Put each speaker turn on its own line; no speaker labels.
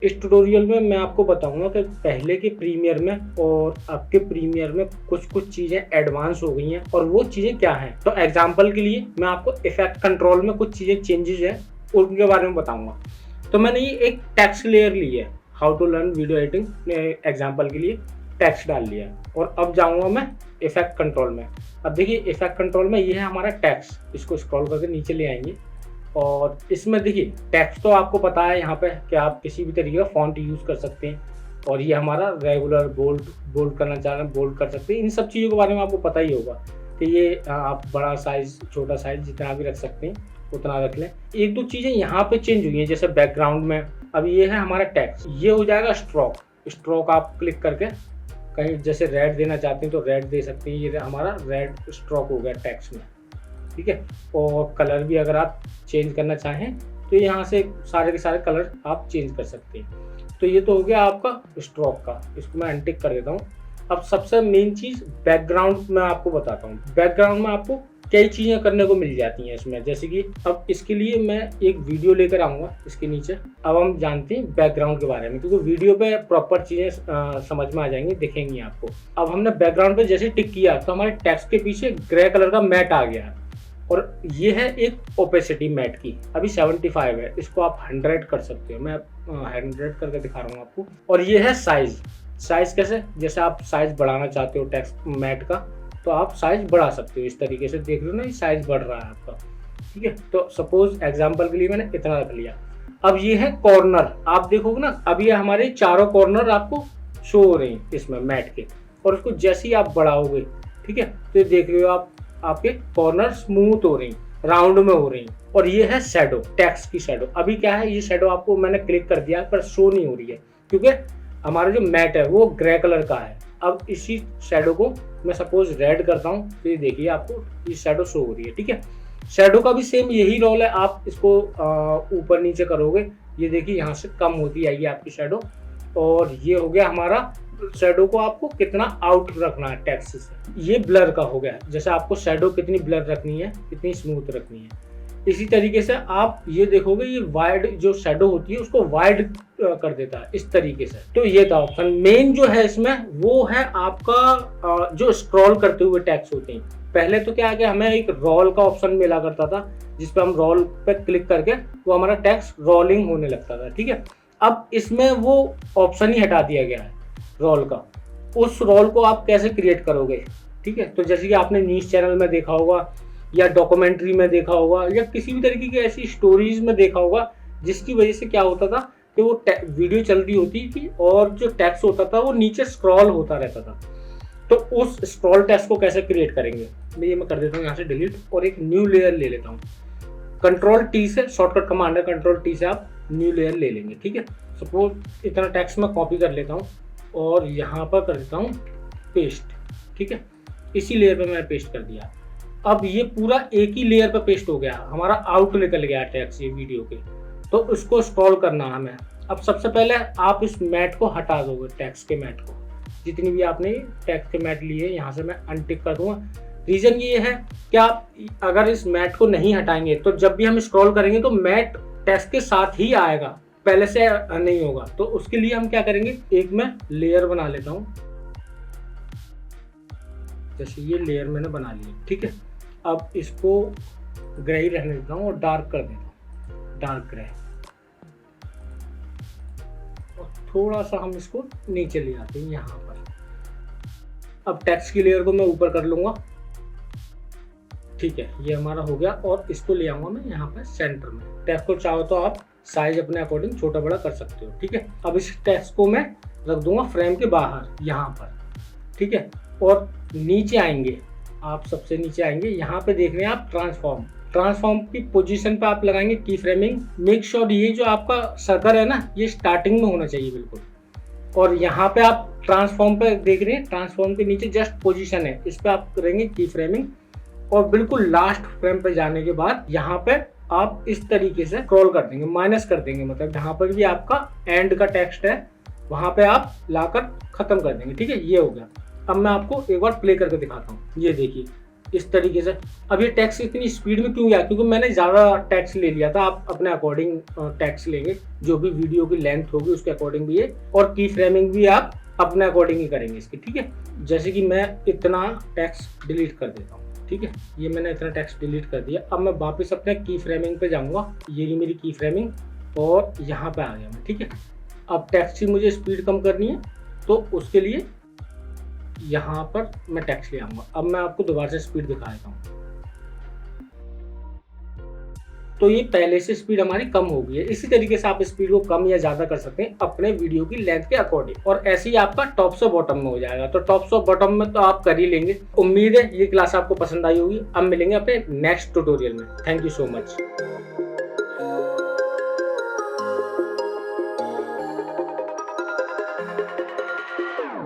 इस ट्यूटोरियल में मैं आपको बताऊंगा कि पहले के प्रीमियर में और अब के प्रीमियर में कुछ चीज़ें एडवांस हो गई हैं और वो चीज़ें क्या हैं। तो एग्जांपल के लिए मैं आपको इफेक्ट कंट्रोल में कुछ चीज़ें चेंजेस हैं उनके बारे में बताऊंगा। तो मैंने ये एक टेक्स्ट लेयर ली है, how to learn video editing example के लिए टेक्स्ट डाल लिया है और अब जाऊँगा मैं इफेक्ट कंट्रोल में। अब देखिए इफेक्ट कंट्रोल में ये है हमारा टेक्स्ट, इसको स्क्रॉल करके नीचे ले आएंगे और इसमें देखिए टेक्स्ट तो आपको पता है यहाँ पे कि आप किसी भी तरीके का फॉन्ट यूज़ कर सकते हैं और ये हमारा रेगुलर बोल्ड बोल्ड करना चाह रहे हैं बोल्ड कर सकते हैं। इन सब चीज़ों के बारे में आपको पता ही होगा कि ये आप बड़ा साइज़ छोटा साइज़ जितना भी रख सकते हैं उतना रख लें। एक दो चीज़ें यहाँ पे चेंज हुई हैं जैसे बैकग्राउंड में। अब ये है हमारा टेक्स्ट, ये हो जाएगा स्ट्रोक। स्ट्रोक आप क्लिक करके कहीं जैसे रेड देना चाहते हैं तो रेड दे सकते हैं। ये हमारा रेड स्ट्रोक हो गया टेक्स्ट में, ठीक है। और कलर भी अगर आप चेंज करना चाहें तो यहाँ से सारे के सारे कलर आप चेंज कर सकते हैं। तो ये तो हो गया आपका स्ट्रोक का, इसको मैं अनटिक कर देता हूँ। अब सबसे मेन चीज़ बैकग्राउंड में आपको बताता हूँ। बैकग्राउंड में आपको कई चीज़ें करने को मिल जाती हैं इसमें, जैसे कि अब इसके लिए मैं एक वीडियो लेकर आऊँगा इसके नीचे। अब हम जानते हैं बैकग्राउंड के बारे में, क्योंकि वीडियो पे प्रॉपर चीज़ें समझ में आ जाएंगी, दिखेंगी आपको। अब हमने बैकग्राउंड पे जैसे टिक किया तो हमारे टेक्स्ट के पीछे ग्रे कलर का मैट आ गया और ये है एक ओपेसिटी मैट की, अभी 75 है, इसको आप 100 कर सकते हो। मैं 100 करके दिखा रहा हूँ आपको। और ये है साइज। साइज कैसे, जैसे आप साइज बढ़ाना चाहते हो टेक्स्ट मैट का तो आप साइज बढ़ा सकते हो। इस तरीके से देख रहे हो ना, ये साइज बढ़ रहा है आपका, ठीक है। तो सपोज एग्जाम्पल के लिए मैंने इतना रख लिया। अब ये है कॉर्नर, आप देखोगे ना, अब ये हमारे चारों कॉर्नर आपको शो हो रहे हैं इसमें मैट के, और उसको जैसे ही आप बढ़ाओगे, ठीक है, तो ये देख रहे हो आप आपके कॉर्नर स्मूथ हो रही, राउंड में हो रही। और ये है शैडो, टेक्स्ट की शैडो। अभी क्या है, ये शैडो आपको मैंने क्लिक कर दिया पर शो नहीं हो रही है क्योंकि हमारा जो मैट है वो ग्रे कलर का है। अब इसी शैडो को मैं सपोज रेड करता हूँ तो ये देखिए आपको ये शैडो शो हो रही है, ठीक है। शैडो का भी सेम यही रोल है, आप इसको ऊपर नीचे करोगे, ये देखिए यहाँ से कम होती आएगी आपकी शैडो। और ये हो गया हमारा शैडो को आपको कितना आउट रखना है टेक्स्ट से। ये ब्लर का हो गया, जैसे आपको शैडो कितनी ब्लर रखनी है, कितनी स्मूथ रखनी है। इसी तरीके से आप ये देखोगे ये वाइड जो शैडो होती है उसको वाइड कर देता है इस तरीके से। तो ये था ऑप्शन। मेन जो है इसमें वो है आपका जो स्क्रॉल करते हुए टेक्स्ट होते हैं। पहले तो क्या है कि हमें एक रोल का ऑप्शन मिला करता था जिसपे हम रोल पे क्लिक करके वो हमारा टेक्स्ट रोलिंग होने लगता था, ठीक है। अब इसमें वो ऑप्शन ही हटा दिया गया है रोल का। उस रोल को आप कैसे क्रिएट करोगे, ठीक है। तो जैसे कि आपने न्यूज़ चैनल में देखा होगा या डॉक्यूमेंट्री में देखा होगा या किसी भी तरीके की ऐसी स्टोरीज में देखा होगा जिसकी वजह से क्या होता था कि वो वीडियो चल रही होती थी और जो टेक्स्ट होता था वो नीचे स्क्रॉल होता रहता था। तो उस स्क्रॉल टेक्स्ट को कैसे क्रिएट करेंगे, मैं कर देता हूँ यहाँ से डिलीट और एक न्यू लेयर ले लेता हूँ। कंट्रोल टी से, शॉर्टकट कमांड है कंट्रोल टी से, आप न्यू लेयर ले लेंगे, ठीक है। सपोज इतना टेक्स्ट मैं कॉपी कर लेता हूँ और यहाँ पर कर देता हूँ पेस्ट, ठीक है। इसी लेयर पे मैंने पेस्ट कर दिया। अब ये पूरा एक ही लेयर पे पेस्ट हो गया, हमारा आउट निकल गया टेक्स्ट ये वीडियो के। तो उसको स्क्रॉल करना हमें। अब सबसे पहले आप इस मैट को हटा दोगे, टेक्स्ट के मैट को, जितनी भी आपने टेक्स्ट के मैट लिए यहाँ से मैं अनटिक कर दूंगा। रीजन ये है कि आप अगर इस मैट को नहीं हटाएंगे तो जब भी हम स्क्रॉल करेंगे तो मैट टेक्स्ट के साथ ही आएगा, पहले से नहीं होगा। तो उसके लिए हम क्या करेंगे, एक मैं लेयर बना लेता हूँ। जैसे ये लेयर मैंने बना ली, ठीक है। अब इसको ग्रे ही रहने देता हूँ और डार्क कर देता हूँ, डार्क ग्रे। और थोड़ा सा हम इसको नीचे ले आते हैं यहाँ पर। अब टेक्स्ट की लेयर को मैं ऊपर कर लूंगा, ठीक है, ये हमारा हो गया। और इसको ले आऊंगा मैं यहाँ पर सेंटर में। टेक्स्ट को चाहो तो आप साइज अपने अकॉर्डिंग छोटा बड़ा कर सकते हो, ठीक है। अब इस टेक्स्ट को मैं रख दूंगा फ्रेम के बाहर यहाँ पर, ठीक है। और नीचे आएंगे, आप सबसे नीचे आएंगे, यहाँ पे देख रहे हैं आप ट्रांसफॉर्म। ट्रांसफॉर्म की पोजीशन पे आप लगाएंगे की फ्रेमिंग। मेक श्योर ये जो आपका सर्कल है ना ये स्टार्टिंग में होना चाहिए बिल्कुल। और यहाँ पे आप ट्रांसफॉर्म पे देख रहे हैं, ट्रांसफॉर्म के नीचे जस्ट पोजीशन है, इस पे आप करेंगे की फ्रेमिंग। और बिल्कुल लास्ट फ्रेम पे जाने के बाद यहाँ पे आप इस तरीके से स्क्रॉल कर देंगे, माइनस कर देंगे, मतलब जहाँ पर भी आपका एंड का टेक्स्ट है वहां पे आप लाकर खत्म कर देंगे, ठीक है। ये हो गया। अब मैं आपको एक बार प्ले करके दिखाता हूँ। ये देखिए इस तरीके से। अब ये टेक्स्ट इतनी स्पीड में क्यों गया, क्योंकि मैंने ज़्यादा टेक्स्ट ले लिया था। आप अपने अकॉर्डिंग टेक्स्ट लेंगे, जो भी वीडियो की लेंथ होगी उसके अकॉर्डिंग भी है, और की फ्रेमिंग भी आप अपने अकॉर्डिंग ही करेंगे इसकी, ठीक है। जैसे कि मैं इतना टेक्स्ट डिलीट कर देता हूँ, ठीक है, ये मैंने इतना टेक्स्ट डिलीट कर दिया। अब मैं वापस अपने की फ्रेमिंग पे जाऊँगा, ये रही मेरी की फ्रेमिंग, और यहाँ पे आ गया मैं, ठीक है। अब टेक्स्ट की मुझे स्पीड कम करनी है, तो उसके लिए यहाँ पर मैं टेक्स्ट ले आऊँगा। अब मैं आपको दोबारा से स्पीड दिखा देता हूँ। तो ये पहले से स्पीड हमारी कम हो गई है। इसी तरीके से आप स्पीड को कम या ज़्यादा कर सकते हैं अपने वीडियो की लेंथ के अकॉर्डिंग, और ऐसे ही आपका टॉप से बॉटम में हो जाएगा। तो टॉप से बॉटम में तो आप कर ही लेंगे। उम्मीद है ये क्लास आपको पसंद आई होगी। अब मिलेंगे अपने नेक्स्ट ट्यूटोरियल में। Thank you so much.